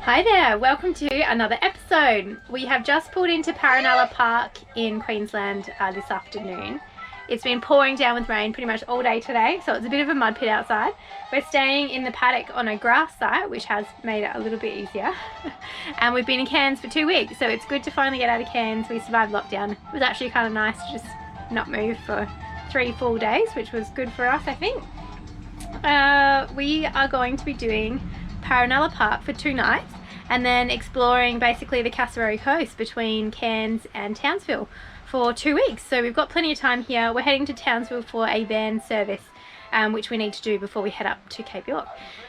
Hi there, welcome to another episode. We have just pulled into Paronella Park in Queensland this afternoon. It's been pouring down with rain pretty much all day today, so it's a bit of a mud pit outside. We're staying in the paddock on a grass site, which has made it a little bit easier. And we've been in Cairns for 2 weeks, so it's good to finally get out of Cairns. We survived lockdown. It was actually kind of nice to just not move for 3 full days, which was good for us, I think. We are going to be doing Paronella Park for 2 nights and then exploring basically the Cassowary Coast between Cairns and Townsville for 2 weeks. So we've got plenty of time here. We're heading to Townsville for a van service, which we need to do before we head up to Cape York.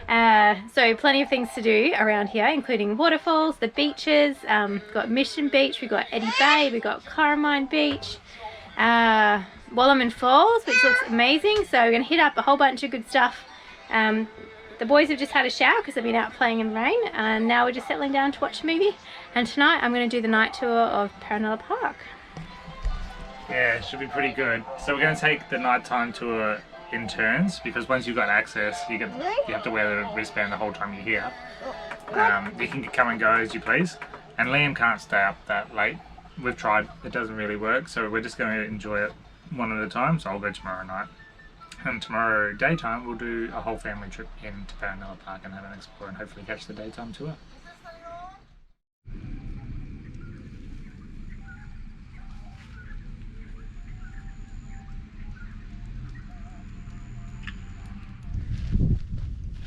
So plenty of things to do around here, including waterfalls, the beaches. We've got Mission Beach, we've got Eddy Bay, we've got Cairns Beach, Wallaman Falls, which looks amazing. So we're going to hit up a whole bunch of good stuff. The boys have just had a shower because they've been out playing in the rain, and now we're just settling down to watch a movie. And tonight I'm going to do the night tour of Paronella Park. Yeah, it should be pretty good. So we're going to take the nighttime tour in turns, because once you've got access, you have to wear the wristband the whole time you're here. You can come and go as you please. And Liam can't stay up that late. We've tried, it doesn't really work, so we're just going to enjoy it one at a time. So I'll go tomorrow night. And tomorrow daytime we'll do a whole family trip into Paranella Park and have an explore and hopefully catch the daytime tour.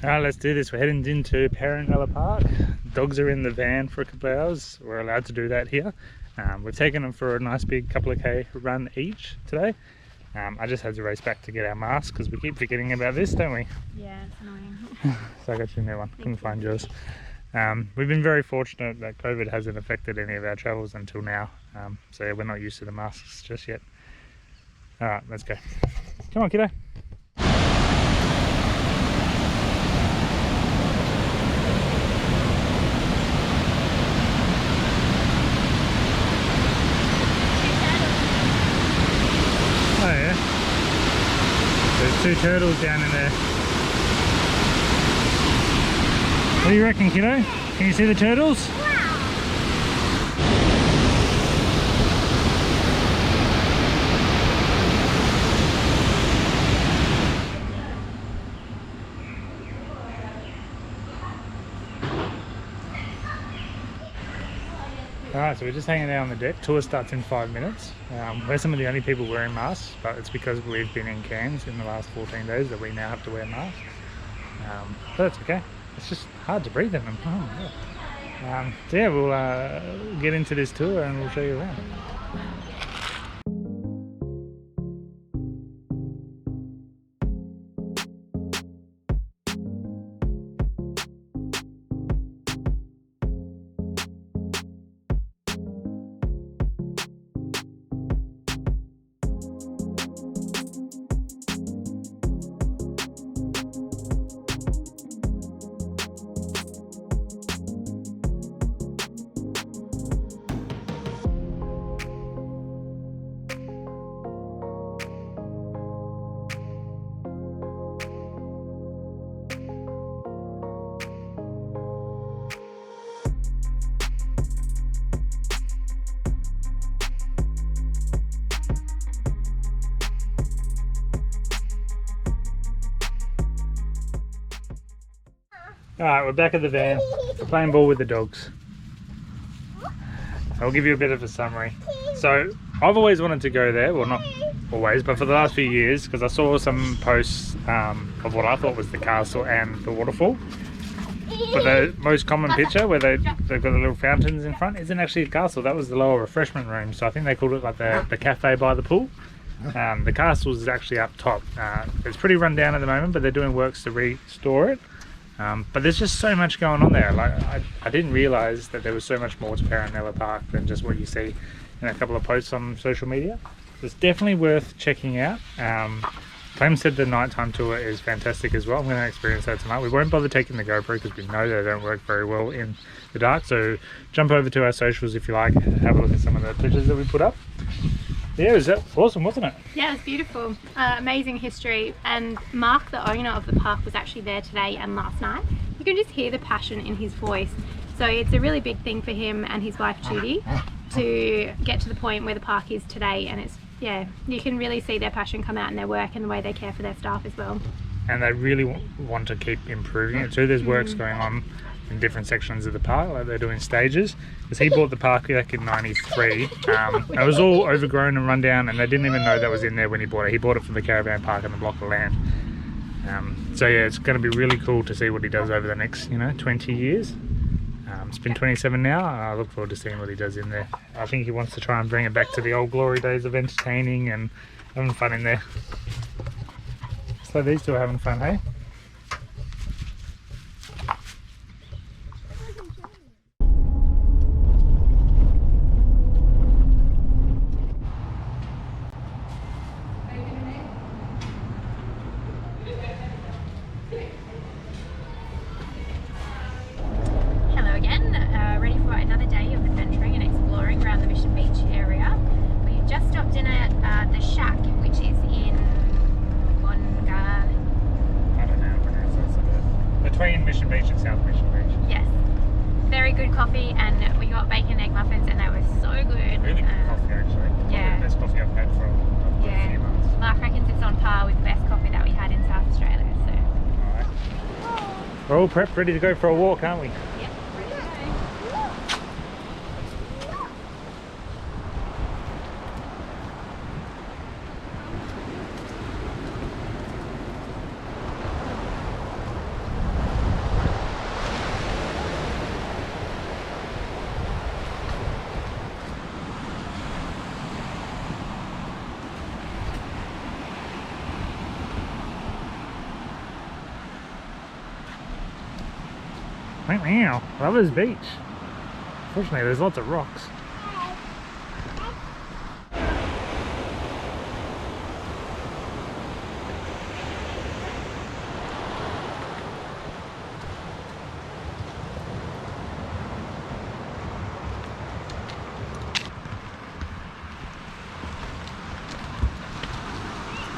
Alright, let's do this. We're heading into Paranella Park. Dogs are in the van for a couple of hours. We're allowed to do that here. We've taken them for a nice big couple of K run each today. I just had to race back to get our masks because we keep forgetting about this, don't we? Yeah, it's annoying. So I got you a new one. Couldn't find yours. We've been very fortunate that COVID hasn't affected any of our travels until now. So yeah, we're not used to the masks just yet. Alright, let's go. Come on, kiddo. Oh yeah, there's 2 turtles down in there. What do you reckon, kiddo? Can you see the turtles? Alright, so we're just hanging out on the deck. Tour starts in 5 minutes. We're some of the only people wearing masks, but it's because we've been in Cairns in the last 14 days that we now have to wear masks. But it's okay. It's just hard to breathe in them. Oh my God. So yeah, we'll get into this tour and we'll show you around. Alright, we're back at the van. We're playing ball with the dogs. I'll give you a bit of a summary. So, I've always wanted to go there, well not always, but for the last few years, because I saw some posts of what I thought was the castle and the waterfall. But the most common picture where they've got the little fountains in front isn't actually a castle, that was the lower refreshment room. So I think they called it like the cafe by the pool. The castle is actually up top. It's pretty run down at the moment, but they're doing works to restore it. But there's just so much going on there. Like I didn't realise that there was so much more to Paranella Park than just what you see in a couple of posts on social media. It's definitely worth checking out. Clem said the nighttime tour is fantastic as well. I'm going to experience that tonight. We won't bother taking the GoPro because we know they don't work very well in the dark. So jump over to our socials if you like, have a look at some of the pictures that we put up. Yeah, it was awesome, wasn't it? Yeah, it was beautiful. Amazing history. And Mark, the owner of the park, was actually there today and last night. You can just hear the passion in his voice. So it's a really big thing for him and his wife Judy to get to the point where the park is today, and it's, yeah, you can really see their passion come out in their work and the way they care for their staff as well. And they really want to keep improving it too. There's works going on in different sections of the park, like they're doing stages, because he bought the park back in '93. It was all overgrown and run down, and they didn't even know that was in there when he bought it. He bought it for the caravan park and the block of land. So yeah, it's going to be really cool to see what he does over the next 20 years. It's been 27 now. I look forward to seeing what he does in there. I think he wants to try and bring it back to the old glory days of entertaining and having fun in there. So these two are having fun, hey? Hello again, ready for another day of adventuring and exploring around the Mission Beach area. We just stopped in at the Shack, which is in I don't know how to pronounce that. Between Mission Beach and South Mission Beach. Yes. Very good coffee, and we got bacon egg muffins, and they were so good. Really good coffee, actually. Yeah. The best coffee I've had for a few months. Mark reckons it's on par with the best coffee that we had in South Australia. So. Alright. We're all prepped, ready to go for a walk, aren't we? Yep, ready to go. Wow, Lovers Beach. Fortunately, there's lots of rocks.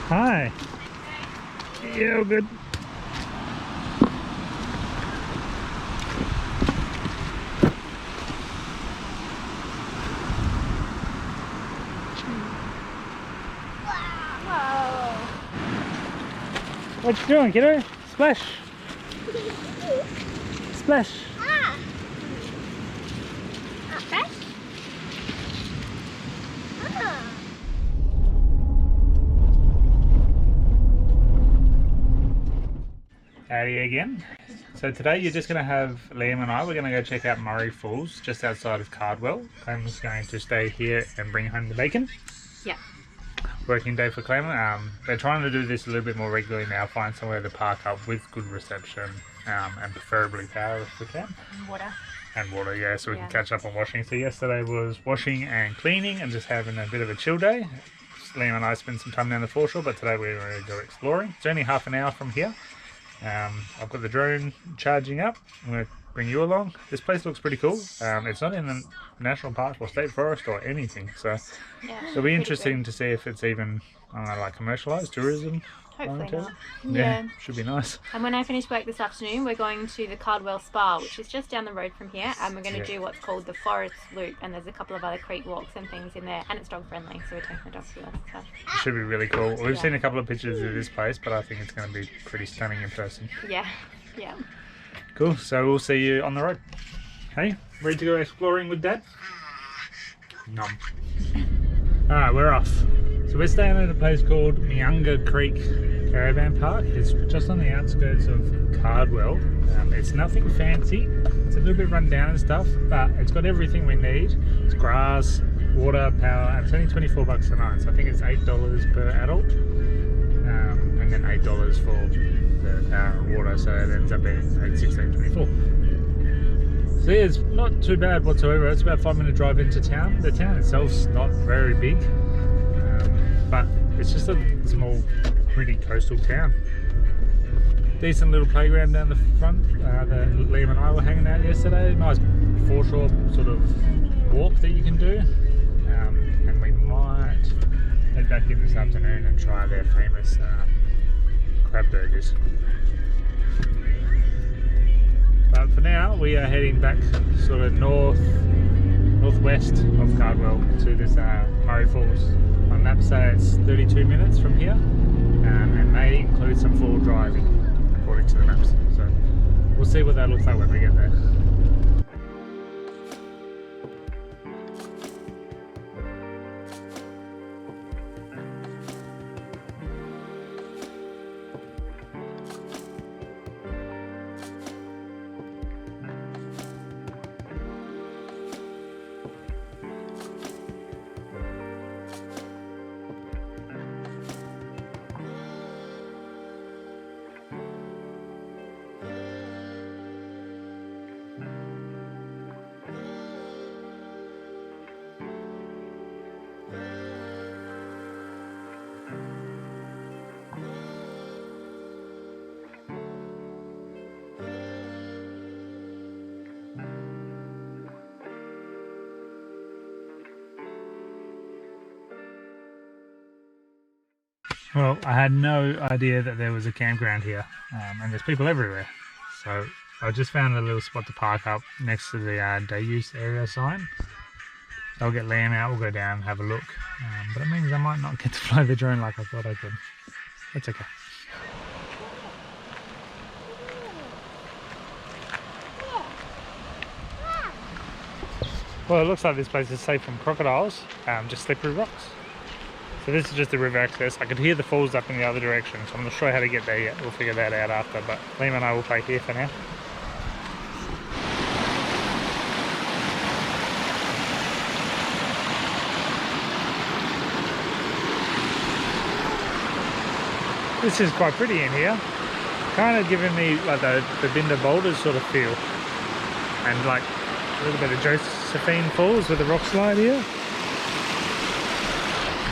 Hi. Yeah, all good. What you doing, kiddo? Splash! Splash! Fresh? Howdy again. So today you're just going to have Liam and I, we're going to go check out Murray Falls just outside of Cardwell. Clem's going to stay here and bring home the bacon. Yeah. Working day for Clem. They're trying to do this a little bit more regularly now, find somewhere to park up with good reception and preferably power if we can. And water. And water, yeah, so we can catch up on washing. So yesterday was washing and cleaning and just having a bit of a chill day. Liam and I spent some time down the foreshore, but today we're going to go exploring. It's only half an hour from here. I've got the drone charging up. I'm going to bring you along. This place looks pretty cool. It's not in a national park or state forest or anything, so it'll be interesting to see if it's even, I don't know, like commercialised tourism. Hopefully not. Yeah, should be nice. And when I finish work this afternoon, we're going to the Cardwell Spa, which is just down the road from here, and we're going to do what's called the Forest Loop, and there's a couple of other creek walks and things in there, and it's dog friendly, so we're taking the dogs with us. So. Should be really cool. We've seen a couple of pictures of this place, but I think it's going to be pretty stunning in person. Yeah, yeah. Cool, so we'll see you on the road. Hey, ready to go exploring with Dad? Nom. Alright, we're off. So we're staying at a place called Myunga Creek Caravan Park. It's just on the outskirts of Cardwell. It's nothing fancy. It's a little bit run down and stuff, but it's got everything we need. It's grass, water, power, and it's only 24 bucks a night. So I think it's $8 per adult, and then $8 for the power and water. So it ends up being $16.24. So yeah, it's not too bad whatsoever. It's about a 5-minute drive into town. The town itself's not very big. But it's just a small, pretty coastal town. Decent little playground down the front. Liam and I were hanging out yesterday. Nice foreshore sort of walk that you can do. And we might head back in this afternoon and try their famous crab burgers. But for now, we are heading back sort of northwest of Cardwell to this Murray Falls. My maps say it's 32 minutes from here, and may include some full driving according to the maps. So we'll see what that looks like when we get there. Well, I had no idea that there was a campground here, and there's people everywhere. So I just found a little spot to park up next to the day use area sign. I'll get Liam out, we'll go down and have a look. But it means I might not get to fly the drone like I thought I could. That's okay. Well, it looks like this place is safe from crocodiles, just slippery rocks. So this is just the river access. I could hear the falls up in the other direction, so I'm not sure how to get there yet. We'll figure that out after, but Liam and I will play here for now. This is quite pretty in here. Kind of giving me like the Binder Boulders sort of feel. And like a little bit of Josephine Falls with a rock slide here.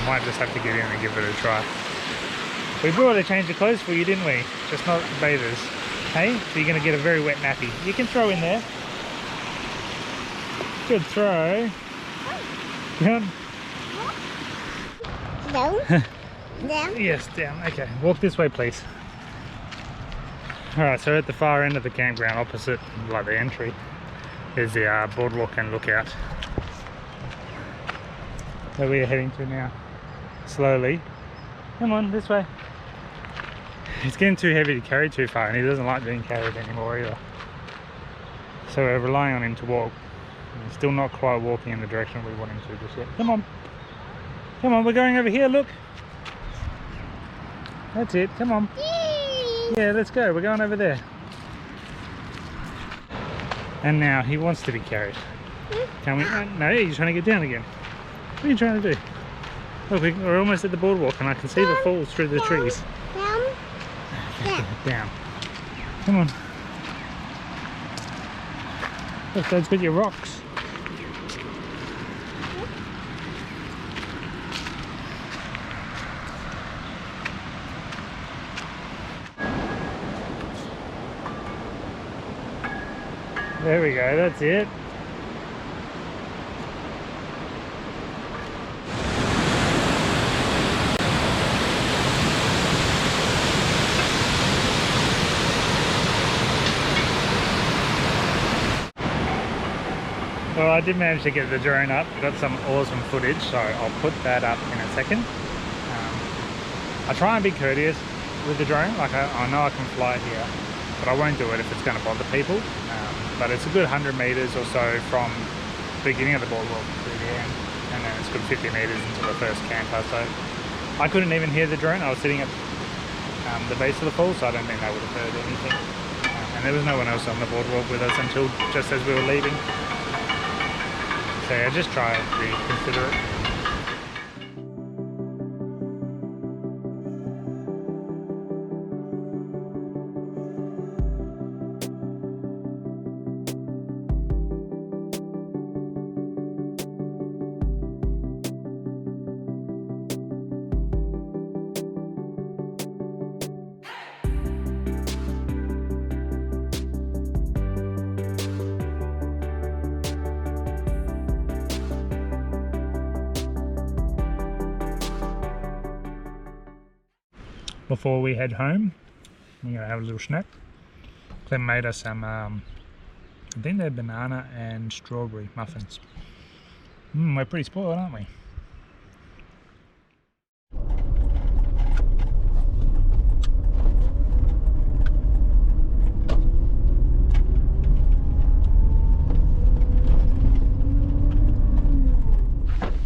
Might just have to get in and give it a try. We brought a change of clothes for you, didn't we? Just not bathers. Hey, so you're going to get a very wet nappy. You can throw in there. Good throw. Down. Down. Down. Yes, down. Okay, walk this way, please. Alright, so at the far end of the campground, opposite like the entry, is the boardwalk and lookout. So we are heading to now. Slowly. Come on, this way. It's getting too heavy to carry too far, and he doesn't like being carried anymore either. So we're relying on him to walk. He's still not quite walking in the direction we want him to just yet. Come on. Come on, we're going over here, look. That's it, come on. Yeah, let's go, we're going over there. And now he wants to be carried. Can we? No, he's trying to get down again. What are you trying to do? Look, we're almost at the boardwalk and I can see the falls through the trees. Down. Okay, down. Come on. Look, Dad's got your rocks. There we go, that's it. Well, I did manage to get the drone up, got some awesome footage, so I'll put that up in a second. I try and be courteous with the drone, like I know I can fly here, but I won't do it if it's going to bother people. But it's a good 100 metres or so from the beginning of the boardwalk to the end, and then it's a good 50 metres into the first camper, so I couldn't even hear the drone. I was sitting at the base of the fall, so I don't think they would have heard anything. And there was no one else on the boardwalk with us until just as we were leaving. So yeah, just try and be considerate. Before we head home, we're going to have a little snack. Clem made us some I think they're banana and strawberry muffins. We're pretty spoiled, aren't we?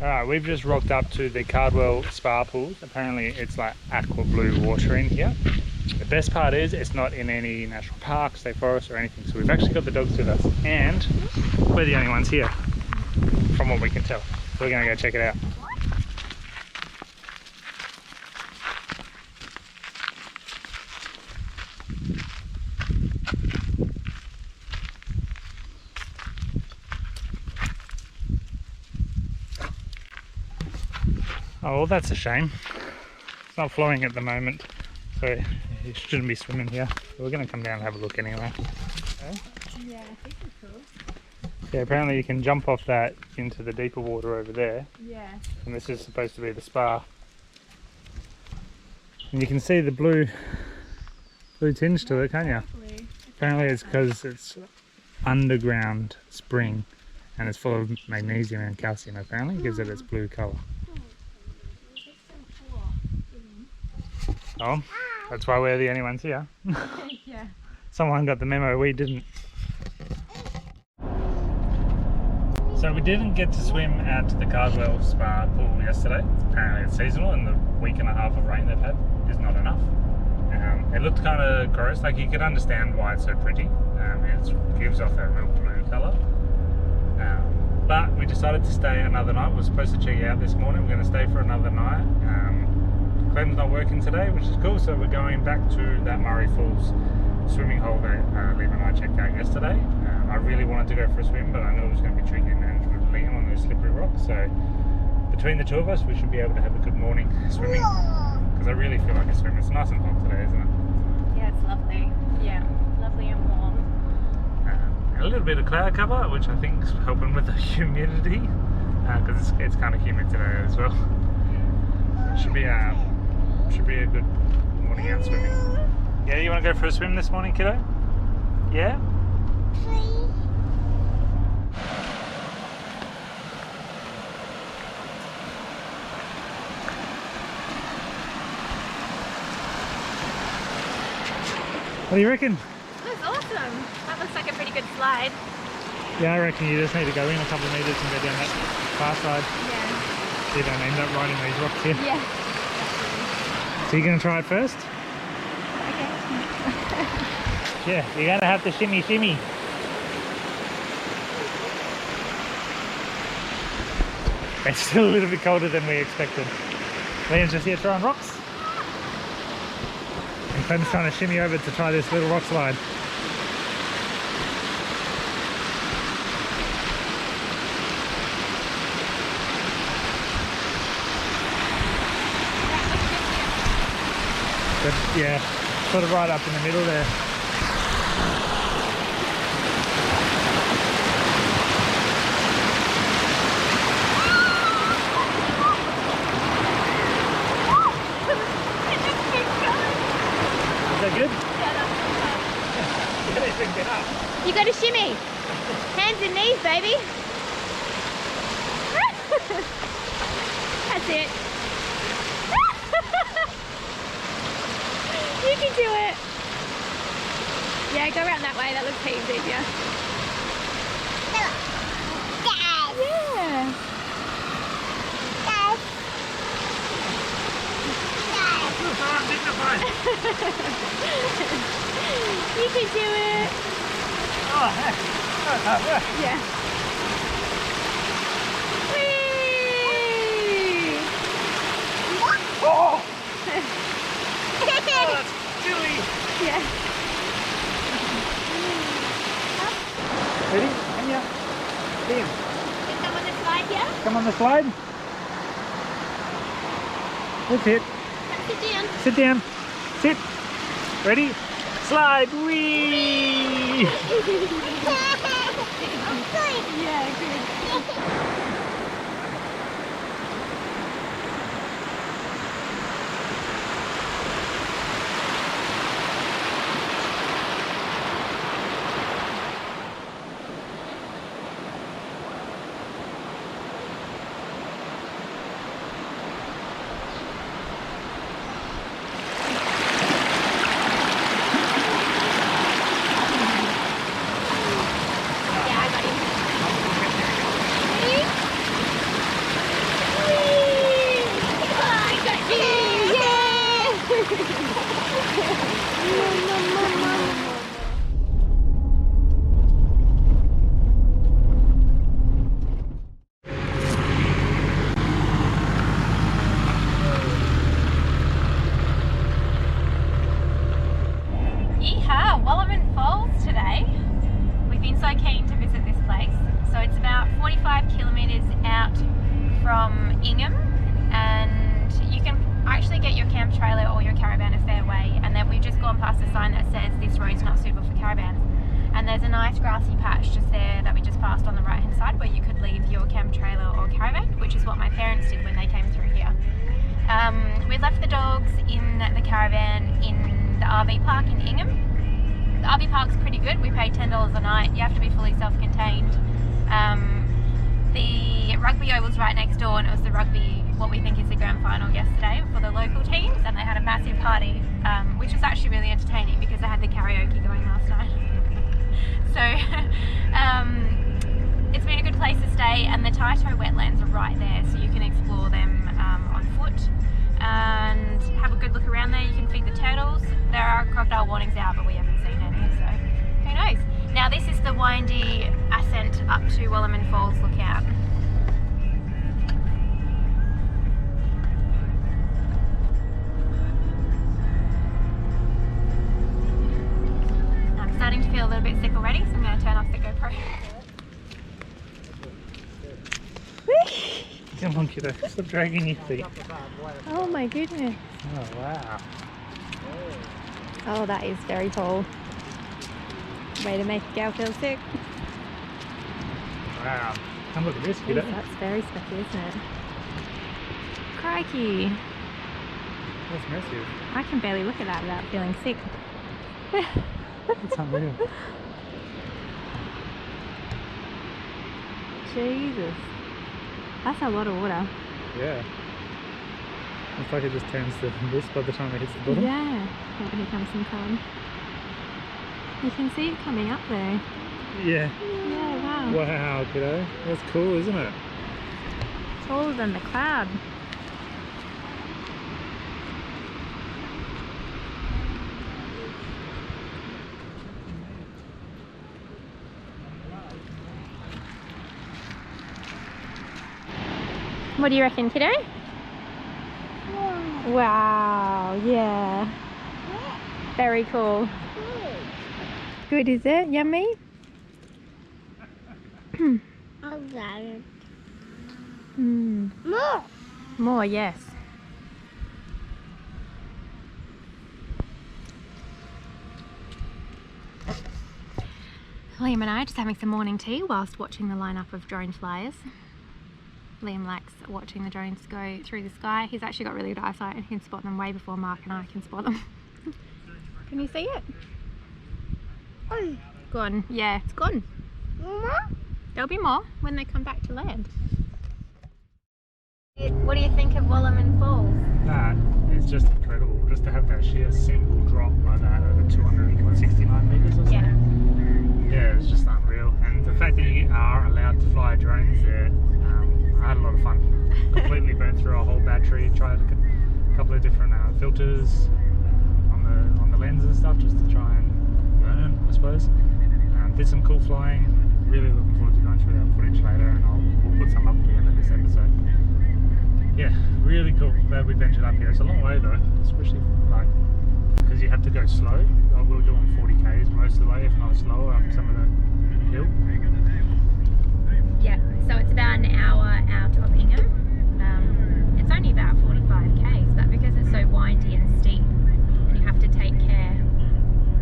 Alright, we've just rocked up to the Cardwell Spa Pool. Apparently it's like aqua blue water in here. The best part is it's not in any national park, state forest or anything. So we've actually got the dogs with us and we're the only ones here from what we can tell. So we're going to go check it out. Oh, well, that's a shame. It's not flowing at the moment, so you shouldn't be swimming here. We're going to come down and have a look anyway. Okay. Yeah, I think it's cool. Yeah, apparently you can jump off that into the deeper water over there. Yeah. And this is supposed to be the spa. And you can see the blue tinge to it, can't you? Apparently it's because it's underground spring and it's full of magnesium and calcium. Apparently it gives it its blue colour. Oh, that's why we're the only ones here. Yeah. Someone got the memo, we didn't. So we didn't get to swim at the Cardwell Spa Pool yesterday. Apparently it's seasonal and the week and a half of rain they've had is not enough. It looked kind of gross, like you could understand why it's so pretty. It gives off that real blue colour. But we decided to stay another night. We were supposed to check out this morning. We're going to stay for another night. Clem's not working today, which is cool, so we're going back to that Murray Falls swimming hole that Liam and I checked out yesterday. I really wanted to go for a swim, but I knew it was going to be tricky to manage with Liam on those slippery rocks, so between the two of us we should be able to have a good morning swimming, because I really feel like a swim. It's nice and hot today, isn't it? Yeah, it's lovely. Yeah, lovely and warm. A little bit of cloud cover, which I think is helping with the humidity, because it's kind of humid today as well. It should be a good morning out swimming. Yeah, you want to go for a swim this morning, kiddo? Yeah? What do you reckon? That's awesome. That looks like a pretty good slide. Yeah, I reckon you just need to go in a couple of metres and go down that far side. Yeah. So you don't end up riding these rocks here. Yeah. So you're going to try it first? Okay. Yeah, you're going to have to shimmy shimmy. It's still a little bit colder than we expected. Liam's just here throwing rocks. And Clem's trying to shimmy over to try this little rock slide. But yeah, sort of right up in the middle there. Is that good? You got to shimmy. Hands and knees, baby. That's it. You can do it. Yeah, go around that way. That looks heaps easier. Yeah. You can do it. Oh, heck. Yeah. Whee! Oh! Oh, that's chilly. Yeah. Ready? Anya. Liam. You come on the slide here? Come on the slide. That's it. Sit down. Sit down. Sit. Ready? Slide. Whee! Yeah, good. out from Ingham, and you can actually get your camp trailer or your caravan a fair way, and then we've just gone past a sign that says this road's not suitable for caravans. And there's a nice grassy patch just there that we just passed on the right hand side where you could leave your camp trailer or caravan, which is what my parents did when they came through here. We left the dogs in the caravan in the RV park in Ingham. The RV park's pretty good. We paid $10 a night. You have to be fully self-contained. The rugby oval's right next door, and it was the rugby, what we think is the grand final yesterday for the local teams, and they had a massive party, which was actually really entertaining because they had the karaoke going last night. So it's been a good place to stay, and the Taito wetlands are right there, so you can explore them on foot and have a good look around there. You can feed the turtles. There are crocodile warnings out, but we haven't seen any, so who knows. Now this is the windy ascent up to Wallaman Falls lookout. I'm starting to feel a little bit sick already, so I'm going to turn off the GoPro. Come on, kiddo. Stop dragging your feet. Oh my goodness. Oh, wow. Oh, that is very tall. Way to make a gal feel sick. Wow. Come look at this, kiddo. That's very spooky, isn't it? Crikey. That's massive. I can barely look at that without feeling sick. It's unreal. Jesus. That's a lot of water. Yeah. It's like it just turns to this by the time it hits the bottom. Yeah. Oh, here comes some calm. You can see it coming up there. Yeah. Yeah, wow. Wow, kiddo. That's cool, isn't it? Taller than the cloud. What do you reckon, kiddo? Wow, yeah. Very cool. Good, is it? Yummy? More. More, yes. Liam and I are just having some morning tea whilst watching the lineup of drone flyers. Liam likes watching the drones go through the sky. He's actually got really good eyesight and he can spot them way before Mark and I can spot them. Can you see it? Gone. Yeah, it's gone. There'll be more when they come back to land. What do you think of Wallaman Falls? That is just incredible. Just to have that sheer single drop like that over 269 metres or something. Yeah, it's just unreal. And the fact that you are allowed to fly drones there, I had a lot of fun. Completely burnt through a whole battery, tried a couple of different filters on the lens and stuff just to try and learn, I suppose. Did some cool flying. Really looking forward to going through that footage later, and we'll put some up at the end of this episode. Yeah, really cool. Glad we ventured up here. It's a long way though, especially like because you have to go slow. We were doing 40 k's most of the way, if not slower, up some of the hill. Yeah, so it's about an hour out of Ingham. It's only about 45 k's, but because it's so windy and steep, and you have to take care,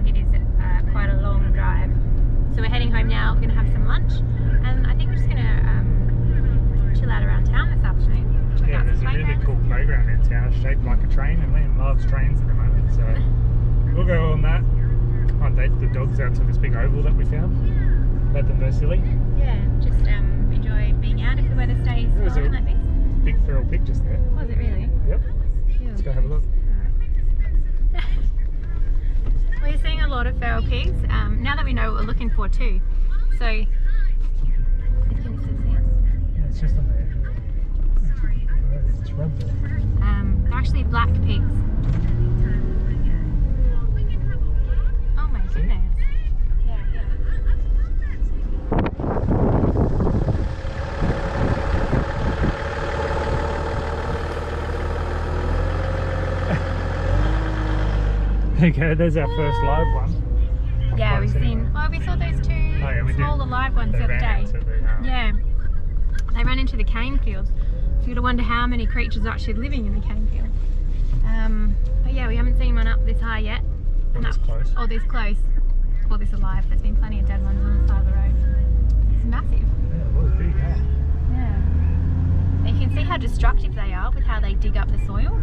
it is quite a long drive. So we're heading home now. We're going to have some lunch, and I think we're just going to chill out around town this afternoon. Yeah, there's a really cool playground in town, shaped like a train, and Liam loves trains at the moment, so we'll go on that. Might take the dogs out to this big oval that we found. Let them go silly. Yeah, just enjoy being out if the weather stays fine like this. Big feral pig just there. Was it really? Yep. Ew. Let's go have a look. We're seeing a lot of feral pigs, now that we know what we're looking for too. So, you can still see it? Yeah, it's just on the edge of the shrub there. They're actually black pigs. Oh my goodness. Yeah, yeah. Okay, there's our first live one. Yeah, we've seen. Oh, we saw those two smaller live ones the other day. Yeah, they ran into the cane fields. So you gotta wonder how many creatures are actually living in the cane field. But yeah, we haven't seen one up this high yet. Or this close. Or this close. Or this alive. There's been plenty of dead ones on the side of the road. It's massive. Yeah, it was big, yeah. Yeah. And you can see how destructive they are with how they dig up the soil.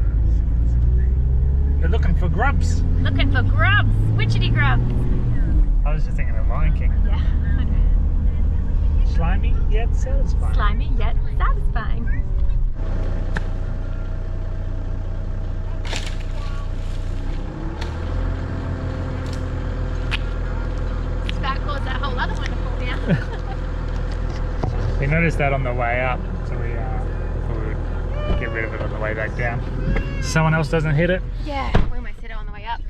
They're looking for grubs. Looking for grubs! Witchetty grubs! I was just thinking of Lion King. Yeah, I know. Slimy yet satisfying. Slimy yet satisfying. It's about to cause that whole other one to fall down. We noticed that on the way up, so we would get rid of it on the way back down. Someone else doesn't hit it. Yeah, we almost hit it on the way up.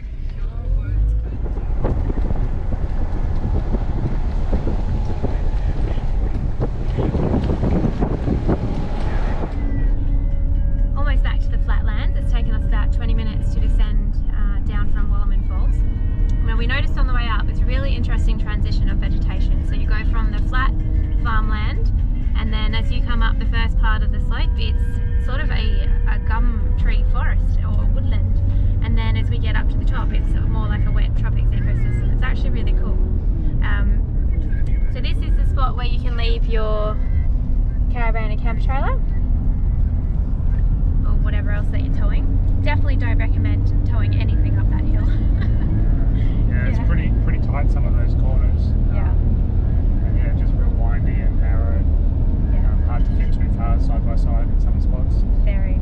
Almost back to the flatlands. It's taken us about 20 minutes to descend down from Wallaman Falls. Now we noticed on the way up, it's a really interesting transition of vegetation. So you go from the flat farmland, and then as you come up the first part of the slope, it's sort of a gum tree forest or woodland, and then as we get up to the top, it's more like a wet tropics ecosystem. It's actually really cool. So this is the spot where you can leave your caravan and camper trailer or whatever else that you're towing. Definitely don't recommend towing anything up that hill. Yeah, it's pretty tight, some of those corners. Yeah. And yeah, just real windy and narrow. Hard to fit two cars side by side in some spots. Very.